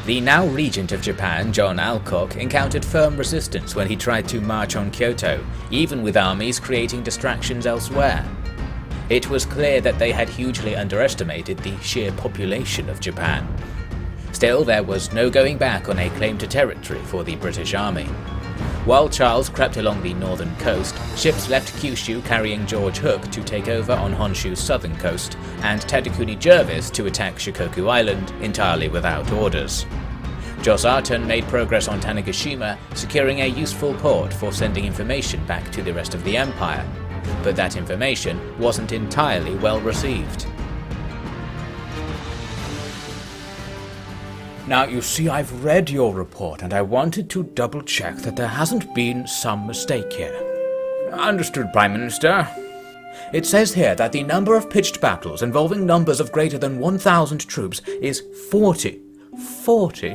The now regent of Japan, John Alcock, encountered firm resistance when he tried to march on Kyoto, even with armies creating distractions elsewhere. It was clear that they had hugely underestimated the sheer population of Japan. Still, there was no going back on a claim to territory for the British army. While Charles crept along the northern coast, ships left Kyushu carrying George Hook to take over on Honshu's southern coast, and Tadakuni Jervis to attack Shikoku Island entirely without orders. Josarton made progress on Tanegashima, securing a useful port for sending information back to the rest of the empire, but that information wasn't entirely well received. Now, you see, I've read your report, and I wanted to double-check that there hasn't been some mistake here. Understood, Prime Minister. It says here that the number of pitched battles involving numbers of greater than 1,000 troops is 40. 40?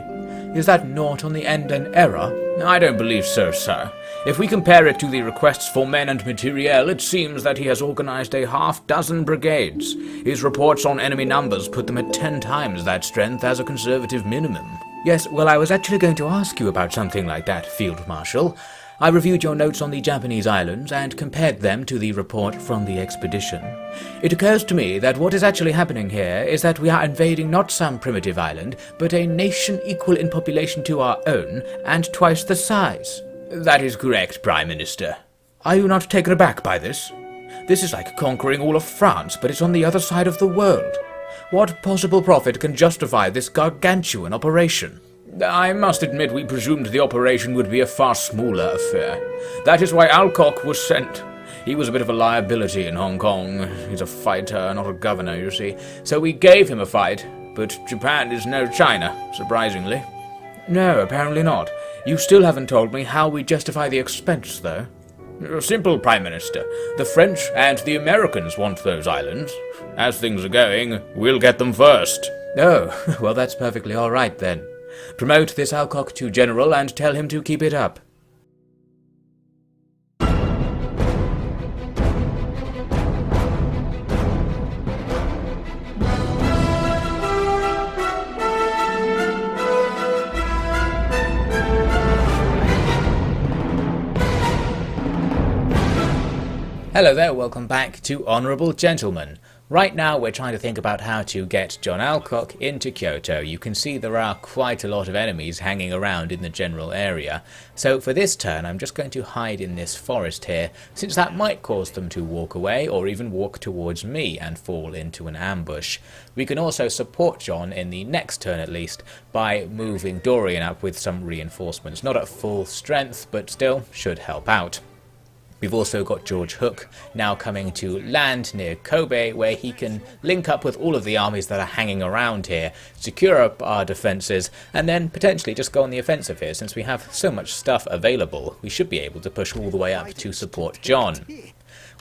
Is that naught on the end an error? I don't believe so, sir. If we compare it to the requests for men and materiel, it seems that he has organized a half-dozen brigades. His reports on enemy numbers put them at 10 times that strength as a conservative minimum. Yes, well, I was actually going to ask you about something like that, Field Marshal. I reviewed your notes on the Japanese islands and compared them to the report from the expedition. It occurs to me that what is actually happening here is that we are invading not some primitive island, but a nation equal in population to our own and twice the size. That is correct, Prime Minister. Are you not taken aback by this? This is like conquering all of France, but it's on the other side of the world. What possible profit can justify this gargantuan operation? I must admit we presumed the operation would be a far smaller affair. That is why Alcock was sent. He was a bit of a liability in Hong Kong. He's a fighter, not a governor, you see. So we gave him a fight, but Japan is no China, surprisingly. No, apparently not. You still haven't told me how we justify the expense, though. Simple, Prime Minister. The French and the Americans want those islands. As things are going, we'll get them first. Oh, well, that's perfectly all right, then. Promote this Alcock to General and tell him to keep it up. Hello there, welcome back to Honourable Gentlemen. Right now we're trying to think about how to get John Alcock into Kyoto. You can see there are quite a lot of enemies hanging around in the general area. So for this turn I'm just going to hide in this forest here, since that might cause them to walk away or even walk towards me and fall into an ambush. We can also support John in the next turn at least by moving Dorian up with some reinforcements. Not at full strength, but still should help out. We've also got George Hook now coming to land near Kobe, where he can link up with all of the armies that are hanging around here, secure up our defences, and then potentially just go on the offensive here. Since we have so much stuff available, we should be able to push all the way up to support John.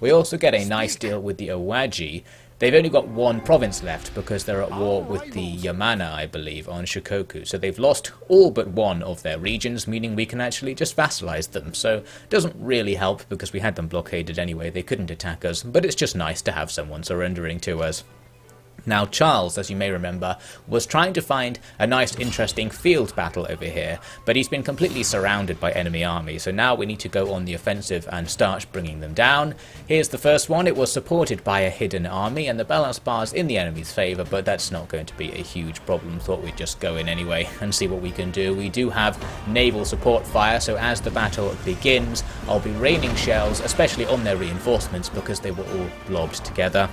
We also get a nice deal with the Owaji. They've only got one province left because they're at war with the Yamana, I believe, on Shikoku. So they've lost all but one of their regions, meaning we can actually just vassalize them. So it doesn't really help because we had them blockaded anyway. They couldn't attack us, but it's just nice to have someone surrendering to us. Now Charles, as you may remember, was trying to find a nice interesting field battle over here, but he's been completely surrounded by enemy armies, so now we need to go on the offensive and start bringing them down. Here's the first one. It was supported by a hidden army and the balance bar's in the enemy's favour, but that's not going to be a huge problem. Thought we'd just go in anyway and see what we can do. We do have naval support fire, so as the battle begins I'll be raining shells, especially on their reinforcements because they were all blobbed together.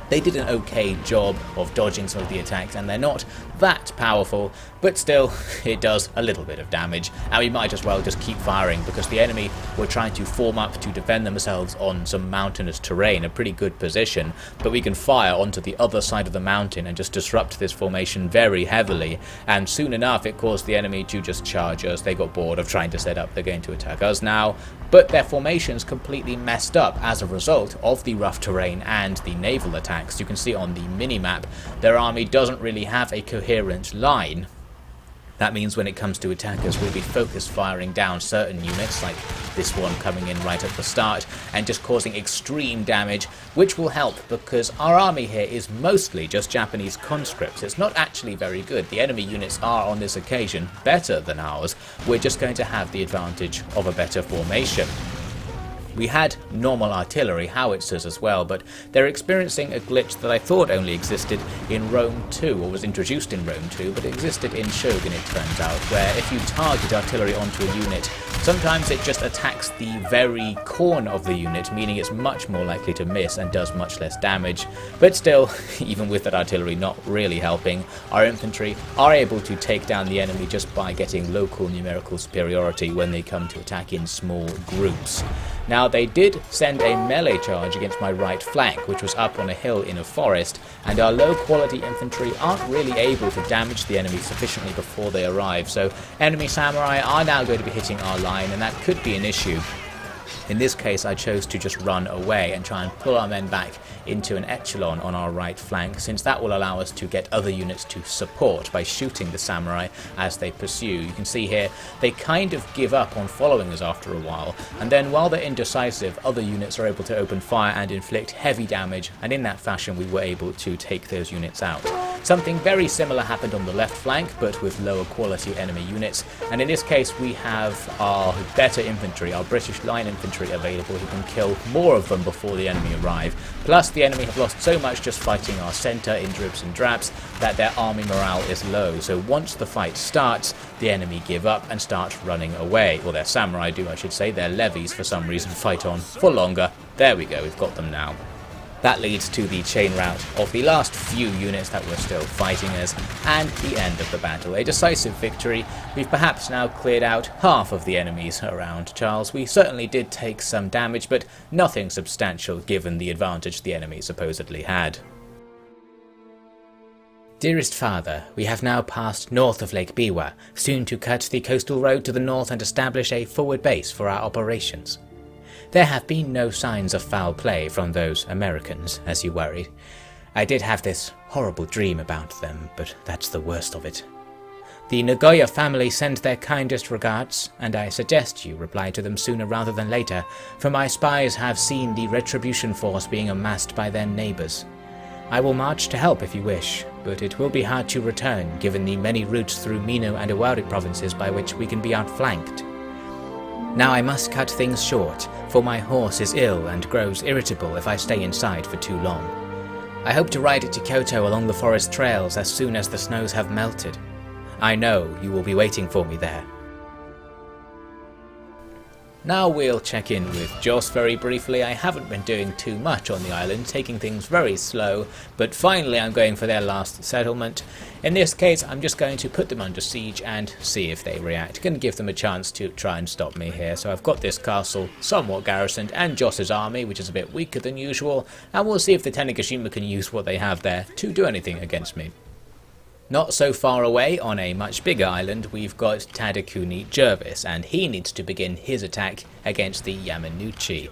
They did an okay job of dodging some of the attacks, and they're not that powerful, but still, it does a little bit of damage, and we might as well just keep firing because the enemy were trying to form up to defend themselves on some mountainous terrain, a pretty good position, but we can fire onto the other side of the mountain and just disrupt this formation very heavily, and soon enough it caused the enemy to just charge us. They got bored of trying to set up, they're going to attack us now, but their formation's completely messed up as a result of the rough terrain and the naval attacks. You can see on the mini-map their army doesn't really have a coherent line. That means when it comes to attackers, we'll be focus firing down certain units, like this one coming in right at the start, and just causing extreme damage, which will help because our army here is mostly just Japanese conscripts. It's not actually very good. The enemy units are, on this occasion, better than ours. We're just going to have the advantage of a better formation. We had normal artillery howitzers as well, but they're experiencing a glitch that I thought only existed in Rome 2, or was introduced in Rome 2, but it existed in Shogun, it turns out, where if you target artillery onto a unit, sometimes it just attacks the very corner of the unit, meaning it's much more likely to miss and does much less damage. But still, even with that artillery not really helping, our infantry are able to take down the enemy just by getting local numerical superiority when they come to attack in small groups. Now, they did send a melee charge against my right flank, which was up on a hill in a forest, and our low quality infantry aren't really able to damage the enemy sufficiently before they arrive, so enemy samurai are now going to be hitting our line, and that could be an issue. In this case, I chose to just run away and try and pull our men back into an echelon on our right flank, since that will allow us to get other units to support by shooting the samurai as they pursue. You can see here, they kind of give up on following us after a while, and then while they're indecisive, other units are able to open fire and inflict heavy damage, and in that fashion we were able to take those units out. Something very similar happened on the left flank, but with lower quality enemy units, and in this case we have our better infantry, our British line infantry available, who can kill more of them before the enemy arrive. Plus the enemy have lost so much just fighting our centre in dribs and drabs that their army morale is low, so once the fight starts, the enemy give up and start running away. Or their samurai do, I should say. Their levies for some reason fight on for longer. There we go, we've got them now. That leads to the chain rout of the last few units that were still fighting us, and the end of the battle. A decisive victory. We've perhaps now cleared out half of the enemies around Charles. We certainly did take some damage, but nothing substantial given the advantage the enemy supposedly had. Dearest father, we have now passed north of Lake Biwa, soon to cut the coastal road to the north and establish a forward base for our operations. There have been no signs of foul play from those Americans, as you worried. I did have this horrible dream about them, but that's the worst of it. The Nagoya family send their kindest regards, and I suggest you reply to them sooner rather than later, for my spies have seen the retribution force being amassed by their neighbours. I will march to help if you wish, but it will be hard to return given the many routes through Mino and Owari provinces by which we can be outflanked. Now I must cut things short, for my horse is ill and grows irritable if I stay inside for too long. I hope to ride it to Kyoto along the forest trails as soon as the snows have melted. I know you will be waiting for me there. Now we'll check in with Joss very briefly. I haven't been doing too much on the island, taking things very slow, but finally I'm going for their last settlement. In this case, I'm just going to put them under siege and see if they react. Going to give them a chance to try and stop me here. So I've got this castle somewhat garrisoned, and Joss's army, which is a bit weaker than usual, and we'll see if the Tanegashima can use what they have there to do anything against me. Not so far away, on a much bigger island, we've got Tadakuni Jervis, and he needs to begin his attack against the Yamanouchi.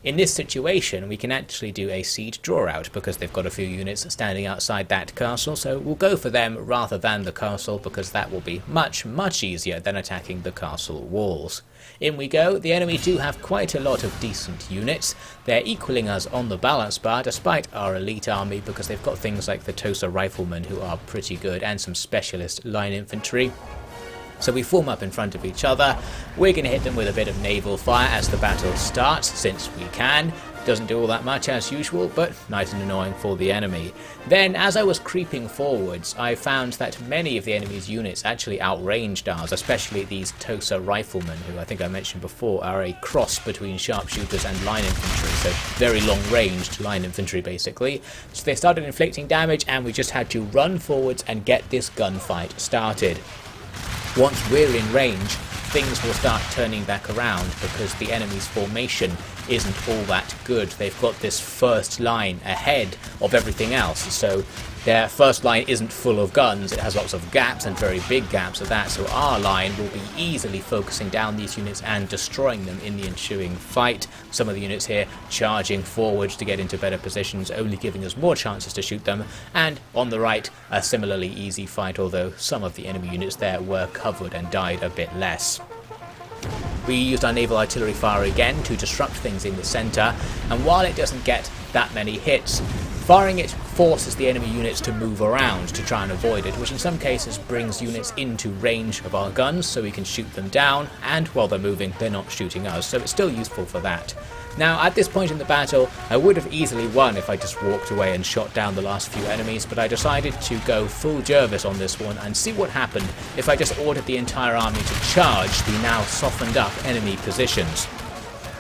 In this situation, we can actually do a siege draw-out because they've got a few units standing outside that castle, so we'll go for them rather than the castle because that will be much, much easier than attacking the castle walls. In we go. The enemy do have quite a lot of decent units. They're equaling us on the balance bar despite our elite army because they've got things like the Tosa riflemen who are pretty good and some specialist line infantry. So we form up in front of each other. We're going to hit them with a bit of naval fire as the battle starts, since we can. Doesn't do all that much as usual, but nice and annoying for the enemy. Then, as I was creeping forwards, I found that many of the enemy's units actually outranged ours, especially these Tosa riflemen, who I think I mentioned before are a cross between sharpshooters and line infantry, so very long-ranged line infantry basically. So they started inflicting damage, and we just had to run forwards and get this gunfight started. Once we're in range, things will start turning back around because the enemy's formation isn't all that good. They've got this first line ahead of everything else, so their first line isn't full of guns, it has lots of gaps and very big gaps at that, so our line will be easily focusing down these units and destroying them in the ensuing fight. Some of the units here charging forward to get into better positions, only giving us more chances to shoot them, and on the right a similarly easy fight, although some of the enemy units there were covered and died a bit less. We used our naval artillery fire again to disrupt things in the centre, and while it doesn't get that many hits, firing it forces the enemy units to move around to try and avoid it, which in some cases brings units into range of our guns so we can shoot them down, and while they're moving they're not shooting us, so it's still useful for that. Now at this point in the battle I would have easily won if I just walked away and shot down the last few enemies, but I decided to go full Jervis on this one and see what happened if I just ordered the entire army to charge the now softened up enemy positions.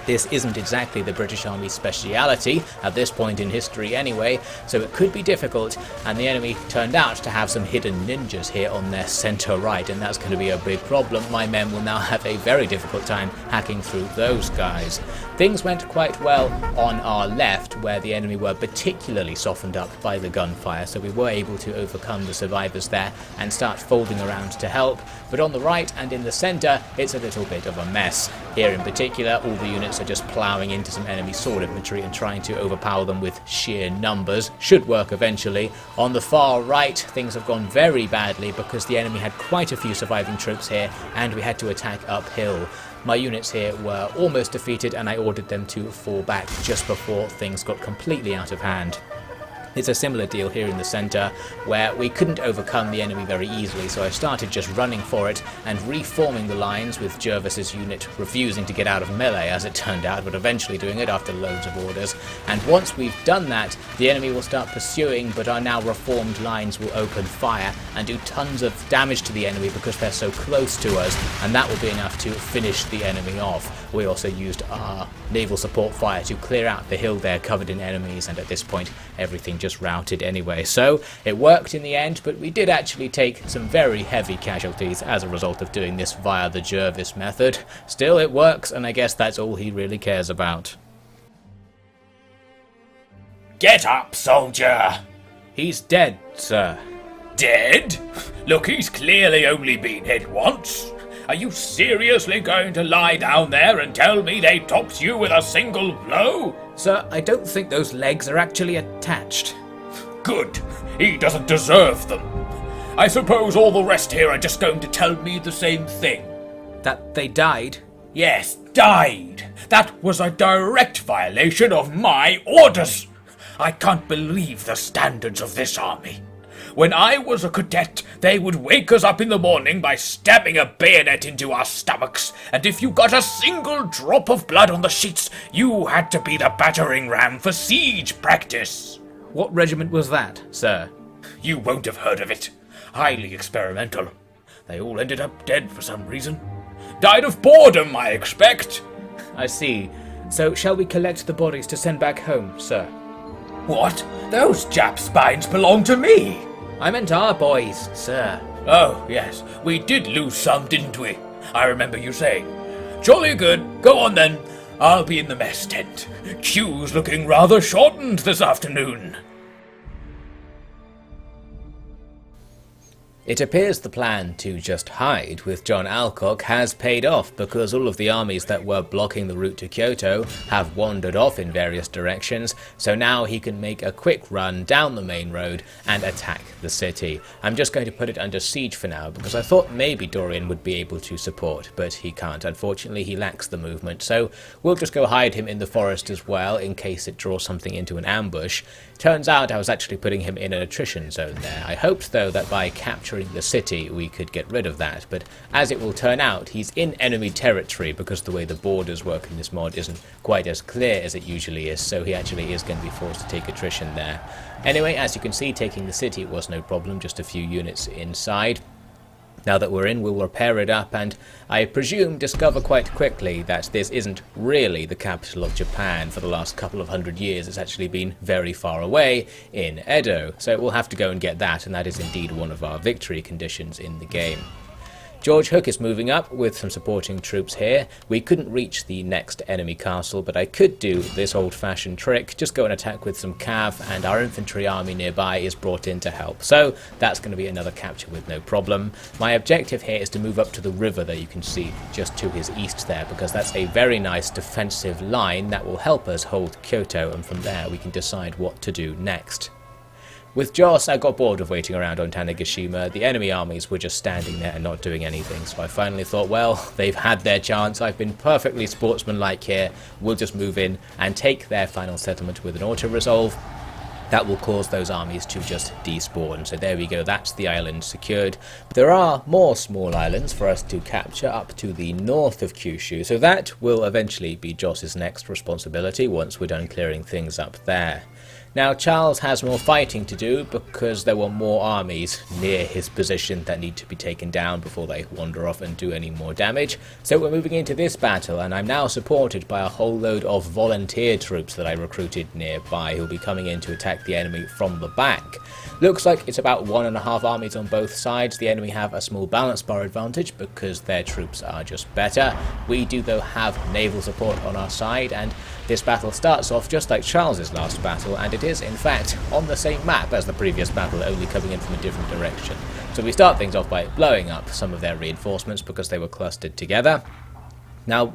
This isn't exactly the British Army's speciality, at this point in history anyway, so it could be difficult, and the enemy turned out to have some hidden ninjas here on their centre right, and that's going to be a big problem. My men will now have a very difficult time hacking through those guys. Things went quite well on our left, where the enemy were particularly softened up by the gunfire, so we were able to overcome the survivors there and start folding around to help, but on the right and in the centre it's a little bit of a mess. Here in particular, all the units are just ploughing into some enemy sword infantry and trying to overpower them with sheer numbers. Should work eventually. On the far right, things have gone very badly because the enemy had quite a few surviving troops here and we had to attack uphill. My units here were almost defeated and I ordered them to fall back just before things got completely out of hand. It's a similar deal here in the centre, where we couldn't overcome the enemy very easily, so I started just running for it and reforming the lines, with Jervis's unit refusing to get out of melee as it turned out, but eventually doing it after loads of orders. And once we've done that, the enemy will start pursuing, but our now reformed lines will open fire and do tons of damage to the enemy because they're so close to us, and that will be enough to finish the enemy off. We also used our naval support fire to clear out the hill there covered in enemies, and at this point everything just routed anyway, so it worked in the end, but we did actually take some very heavy casualties as a result of doing this via the Jervis method. Still, it works, and I guess that's all he really cares about. Get up, soldier! He's dead, sir. Dead? Look, he's clearly only been hit once. Are you seriously going to lie down there and tell me they topped you with a single blow? Sir, I don't think those legs are actually attached. Good. He doesn't deserve them. I suppose all the rest here are just going to tell me the same thing. That they died? Yes, died. That was a direct violation of my orders. I can't believe the standards of this army. When I was a cadet, they would wake us up in the morning by stabbing a bayonet into our stomachs, and if you got a single drop of blood on the sheets, you had to be the battering ram for siege practice. What regiment was that, sir? You won't have heard of it. Highly experimental. They all ended up dead for some reason. Died of boredom, I expect. I see. So shall we collect the bodies to send back home, sir? What? Those Jap spines belong to me. I meant our boys, sir. Oh, yes. We did lose some, didn't we? I remember you saying. Jolly good. Go on then. I'll be in the mess tent. Q's looking rather shortened this afternoon. It appears the plan to just hide with John Alcock has paid off, because all of the armies that were blocking the route to Kyoto have wandered off in various directions, so now he can make a quick run down the main road and attack the city. I'm just going to put it under siege for now, because I thought maybe Dorian would be able to support, but he can't. Unfortunately, he lacks the movement, so we'll just go hide him in the forest as well, in case it draws something into an ambush. Turns out I was actually putting him in an attrition zone there. I hoped though that by capturing the city we could get rid of that, but as it will turn out, he's in enemy territory because the way the borders work in this mod isn't quite as clear as it usually is, so he actually is going to be forced to take attrition there. Anyway, as you can see, taking the city was no problem, just a few units inside. Now that we're in, we'll repair it up, and I presume discover quite quickly that this isn't really the capital of Japan. For the last couple of 100 years, it's actually been very far away in Edo, so we'll have to go and get that, and that is indeed one of our victory conditions in the game. George Hook is moving up with some supporting troops here. We couldn't reach the next enemy castle, but I could do this old-fashioned trick, just go and attack with some cav, and our infantry army nearby is brought in to help. So that's going to be another capture with no problem. My objective here is to move up to the river that you can see just to his east there, because that's a very nice defensive line that will help us hold Kyoto, and from there we can decide what to do next. With Joss, I got bored of waiting around on Tanegashima. The enemy armies were just standing there and not doing anything, so I finally thought, well, they've had their chance, I've been perfectly sportsmanlike here, we'll just move in and take their final settlement with an auto-resolve. That will cause those armies to just despawn. So there we go, that's the island secured. But there are more small islands for us to capture up to the north of Kyushu, so that will eventually be Joss's next responsibility once we're done clearing things up there. Now Charles has more fighting to do because there were more armies near his position that need to be taken down before they wander off and do any more damage. So we're moving into this battle, and I'm now supported by a whole load of volunteer troops that I recruited nearby who'll be coming in to attack the enemy from the back. Looks like it's about 1.5 armies on both sides. The enemy have a small balance bar advantage because their troops are just better. We do though have naval support on our side, and this battle starts off just like Charles's last battle, and it is in fact on the same map as the previous battle, only coming in from a different direction. So we start things off by blowing up some of their reinforcements because they were clustered together. Now,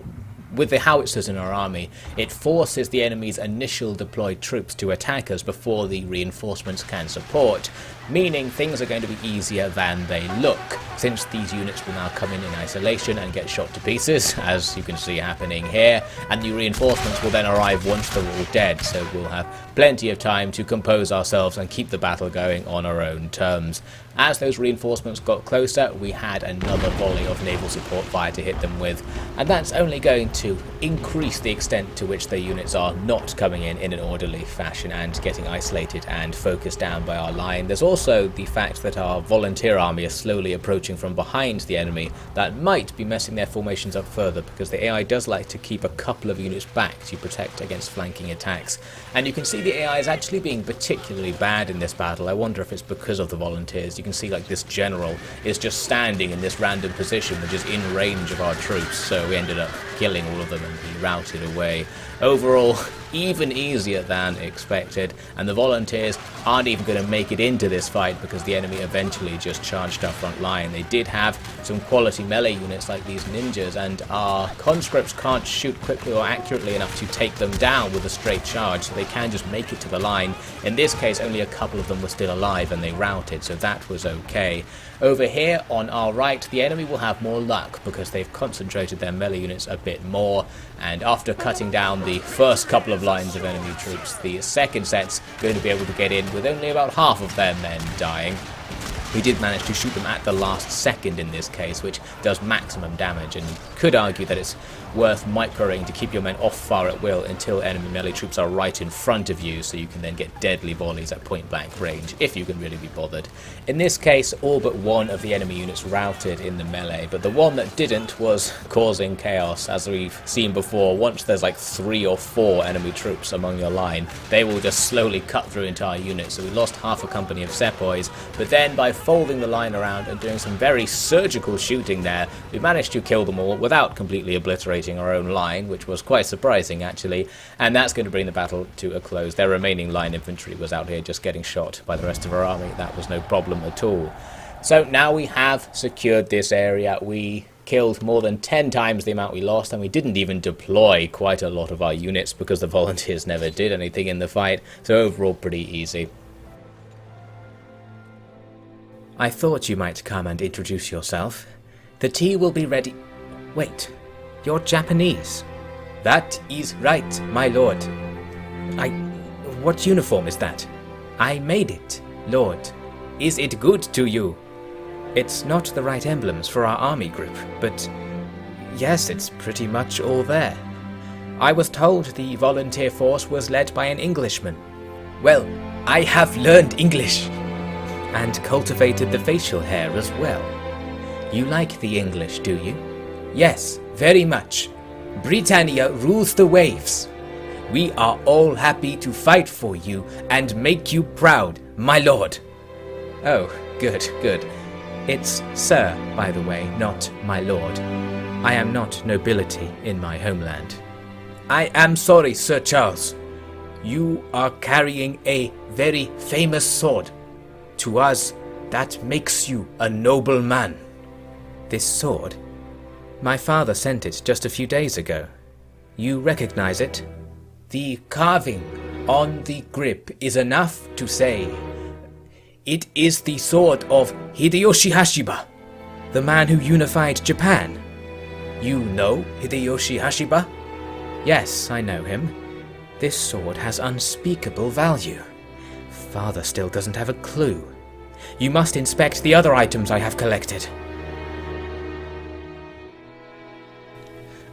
with the howitzers in our army, it forces the enemy's initial deployed troops to attack us before the reinforcements can support, meaning things are going to be easier than they look, since these units will now come in isolation and get shot to pieces, as you can see happening here, and the reinforcements will then arrive once they're all dead, so we'll have plenty of time to compose ourselves and keep the battle going on our own terms. As those reinforcements got closer, we had another volley of naval support fire to hit them with, and that's only going to increase the extent to which their units are not coming in an orderly fashion and getting isolated and focused down by our line. There's also the fact that our volunteer army is slowly approaching from behind the enemy. That might be messing their formations up further, because the AI does like to keep a couple of units back to protect against flanking attacks. And you can see the AI is actually being particularly bad in this battle. I wonder if it's because of the volunteers. You can see like this general is just standing in this random position which is in range of our troops, so we ended up killing all of them and he routed away. Overall, even easier than expected, and the volunteers aren't even going to make it into this fight because the enemy eventually just charged our front line. They did have some quality melee units like these ninjas, and our conscripts can't shoot quickly or accurately enough to take them down with a straight charge, so they can just make it to the line. In this case, only a couple of them were still alive and they routed, so that was okay. Over here on our right, the enemy will have more luck because they've concentrated their melee units a bit more, and after cutting down the first couple of lines of enemy troops, the second set's going to be able to get in with only about half of their men dying. We did manage to shoot them at the last second in this case, which does maximum damage, and you could argue that it's worth microing to keep your men off fire at will until enemy melee troops are right in front of you, so you can then get deadly volleys at point blank range, if you can really be bothered. In this case, all but one of the enemy units routed in the melee, but the one that didn't was causing chaos. As we've seen before, once there's like 3 or 4 enemy troops among your line, they will just slowly cut through entire units, so we lost half a company of sepoys, but then by folding the line around and doing some very surgical shooting there, we managed to kill them all without completely obliterating our own line, which was quite surprising actually, and that's going to bring the battle to a close. Their remaining line infantry was out here just getting shot by the rest of our army. That was no problem at all. So now we have secured this area. We killed more than 10 times the amount we lost, and we didn't even deploy quite a lot of our units because the volunteers never did anything in the fight, so overall pretty easy. I thought you might come and introduce yourself. The tea will be ready. Wait, you're Japanese? That is right, my lord. What uniform is that? I made it, lord. Is it good to you? It's not the right emblems for our army group, but yes, it's pretty much all there. I was told the volunteer force was led by an Englishman. Well, I have learned English. And cultivated the facial hair as well. You like the English, do you? Yes, very much. Britannia rules the waves. We are all happy to fight for you and make you proud, my lord. Oh, good, good. It's sir, by the way, not my lord. I am not nobility in my homeland. I am sorry, Sir Charles. You are carrying a very famous sword. To us, that makes you a noble man. This sword? My father sent it just a few days ago. You recognize it? The carving on the grip is enough to say it is the sword of Hideyoshi Hashiba, the man who unified Japan. You know Hideyoshi Hashiba? Yes, I know him. This sword has unspeakable value. Father still doesn't have a clue. You must inspect the other items I have collected.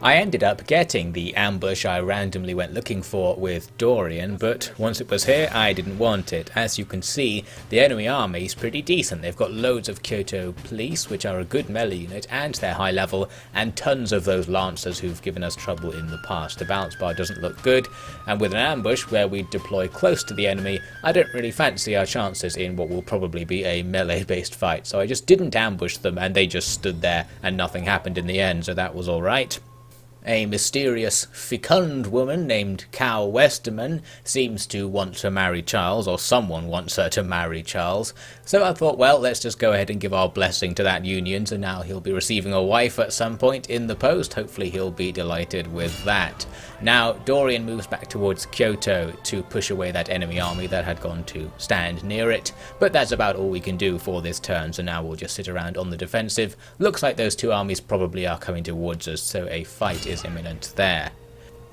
I ended up getting the ambush I randomly went looking for with Dorian, but once it was here I didn't want it. As you can see, the enemy army is pretty decent. They've got loads of Kyoto police, which are a good melee unit, and they're high level, and tons of those lancers who've given us trouble in the past. The bounce bar doesn't look good, and with an ambush where we deploy close to the enemy, I don't really fancy our chances in what will probably be a melee-based fight. So I just didn't ambush them, and they just stood there, and nothing happened in the end, so that was alright. A mysterious, fecund woman named Cow Westerman seems to want to marry Charles, or someone wants her to marry Charles. So I thought, well, let's just go ahead and give our blessing to that union, so now he'll be receiving a wife at some point in the post. Hopefully he'll be delighted with that. Now, Dorian moves back towards Kyoto to push away that enemy army that had gone to stand near it, but that's about all we can do for this turn, so now we'll just sit around on the defensive. Looks like those two armies probably are coming towards us, so a fight is imminent there.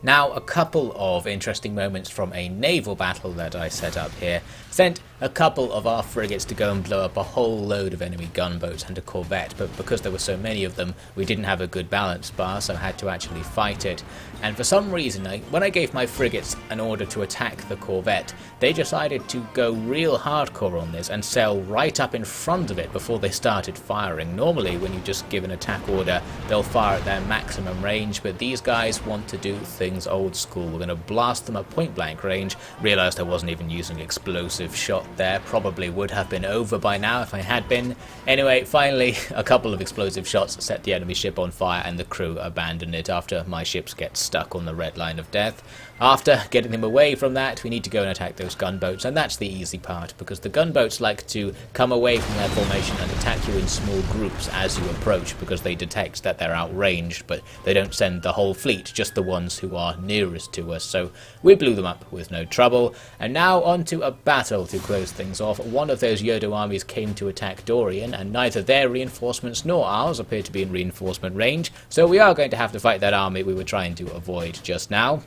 Now, a couple of interesting moments from a naval battle that I set up here. Sent a couple of our frigates to go and blow up a whole load of enemy gunboats and a corvette, but because there were so many of them, we didn't have a good balance bar, so I had to actually fight it. And for some reason, when I gave my frigates an order to attack the corvette, they decided to go real hardcore on this and sail right up in front of it before they started firing. Normally, when you just give an attack order, they'll fire at their maximum range, but these guys want to do things old school. We're going to blast them at point blank range. Realised I wasn't even using explosive shot there. Probably would have been over by now if I had been. Anyway, finally, a couple of explosive shots set the enemy ship on fire and the crew abandoned it after my ships get stuck on the red line of death. After getting them away from that, we need to go and attack those gunboats, and that's the easy part, because the gunboats like to come away from their formation and attack you in small groups as you approach, because they detect that they're outranged, but they don't send the whole fleet, just the ones who are nearest to us. So we blew them up with no trouble, and now on to a battle to close things off. One of those Yodo armies came to attack Dorian, and neither their reinforcements nor ours appear to be in reinforcement range, so we are going to have to fight that army we were trying to avoid just now.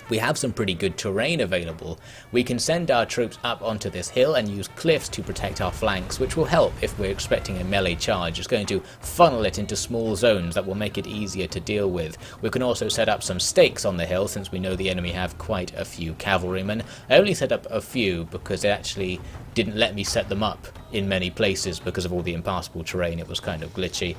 We have some pretty good terrain available. We can send our troops up onto this hill and use cliffs to protect our flanks, which will help if we're expecting a melee charge. It's going to funnel it into small zones that will make it easier to deal with. We can also set up some stakes on the hill, since we know the enemy have quite a few cavalrymen. I only set up a few because it actually didn't let me set them up in many places because of all the impassable terrain. It was kind of glitchy.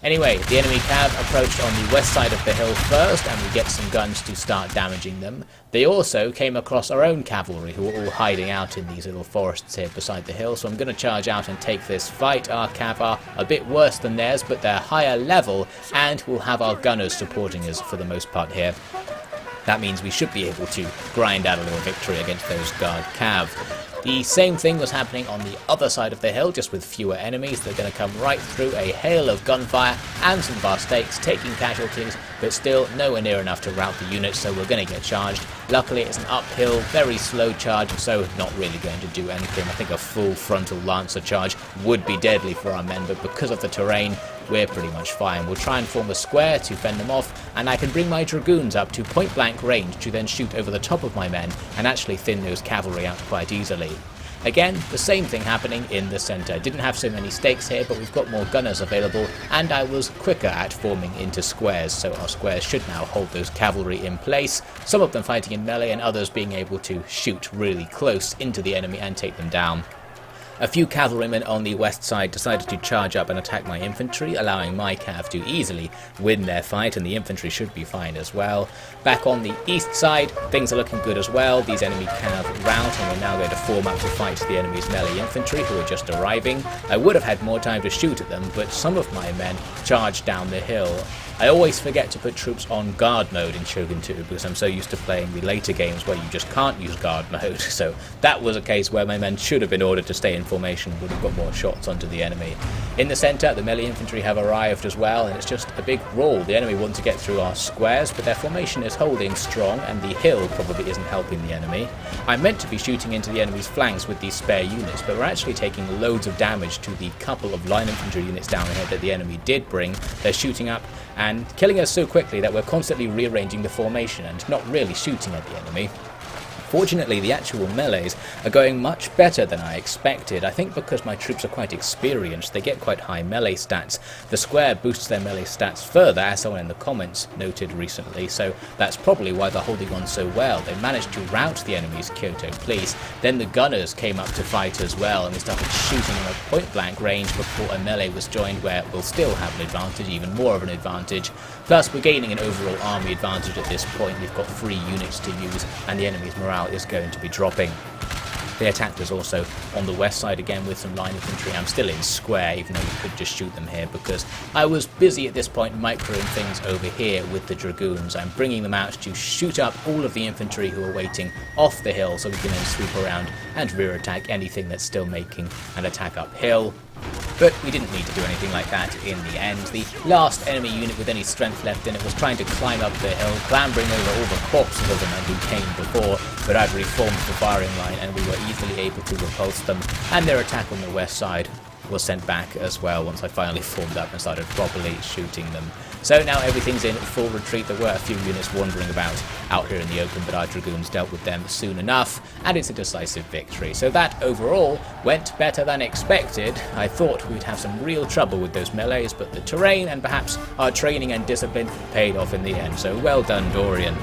Anyway, the enemy cav approached on the west side of the hill first, and we get some guns to start damaging them. They also came across our own cavalry, who were all hiding out in these little forests here beside the hill, so I'm going to charge out and take this fight. Our cav are a bit worse than theirs, but they're higher level, and we'll have our gunners supporting us for the most part here. That means we should be able to grind out a little victory against those guard cav. The same thing was happening on the other side of the hill, just with fewer enemies. They're going to come right through a hail of gunfire and some of our stakes, taking casualties, but still nowhere near enough to rout the units, so we're going to get charged. Luckily, it's an uphill, very slow charge, so not really going to do anything. I think a full frontal lancer charge would be deadly for our men, but because of the terrain, we're pretty much fine. We'll try and form a square to fend them off, and I can bring my dragoons up to point blank range to then shoot over the top of my men and actually thin those cavalry out quite easily. Again, the same thing happening in the centre. Didn't have so many stakes here, but we've got more gunners available, and I was quicker at forming into squares, so our squares should now hold those cavalry in place, some of them fighting in melee and others being able to shoot really close into the enemy and take them down. A few cavalrymen on the west side decided to charge up and attack my infantry, allowing my cav to easily win their fight, and the infantry should be fine as well. Back on the east side, things are looking good as well. These enemy cav rout, and we're now going to form up to fight the enemy's melee infantry who are just arriving. I would have had more time to shoot at them, but some of my men charged down the hill. I always forget to put troops on guard mode in Shogun 2 because I'm so used to playing the later games where you just can't use guard mode, so that was a case where my men should have been ordered to stay in formation and would have got more shots onto the enemy. In the centre, the melee infantry have arrived as well, and it's just a big brawl. The enemy want to get through our squares, but their formation is holding strong, and the hill probably isn't helping the enemy. I'm meant to be shooting into the enemy's flanks with these spare units, but we're actually taking loads of damage to the couple of line infantry units down here that the enemy did bring. They're shooting up and killing us so quickly that we're constantly rearranging the formation and not really shooting at the enemy. Fortunately, the actual melees are going much better than I expected. I think because my troops are quite experienced, they get quite high melee stats. The square boosts their melee stats further, as someone in the comments noted recently, so that's probably why they're holding on so well. They managed to rout the enemy's Kyoto police, then the gunners came up to fight as well, and we started shooting them at point blank range before a melee was joined where we'll still have an advantage, even more of an advantage. Plus, we're gaining an overall army advantage at this point. We've got 3 units to use, and the enemy's morale is going to be dropping. They attacked us also on the west side again with some line infantry. I'm still in square, even though we could just shoot them here, because I was busy at this point microing things over here with the dragoons. I'm bringing them out to shoot up all of the infantry who are waiting off the hill, so we can then sweep around and rear attack anything that's still making an attack uphill. But we didn't need to do anything like that in the end. The last enemy unit with any strength left in it was trying to climb up the hill, clambering over all the corpses of the men who came before, but I'd reformed the firing line and we were easily able to repulse them, and their attack on the west side was sent back as well once I finally formed up and started properly shooting them. So now everything's in full retreat. There were a few units wandering about out here in the open, but our dragoons dealt with them soon enough, and it's a decisive victory. So that overall went better than expected. I thought we'd have some real trouble with those melees, but the terrain and perhaps our training and discipline paid off in the end. So well done, Dorian.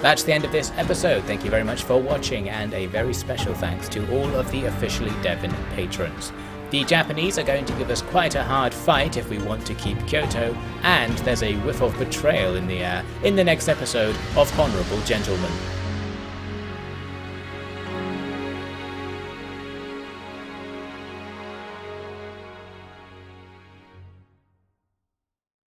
That's the end of this episode. Thank you very much for watching, and a very special thanks to all of the OfficiallyDevin patrons. The Japanese are going to give us quite a hard fight if we want to keep Kyoto, and there's a whiff of betrayal in the air in the next episode of Honourable Gentlemen.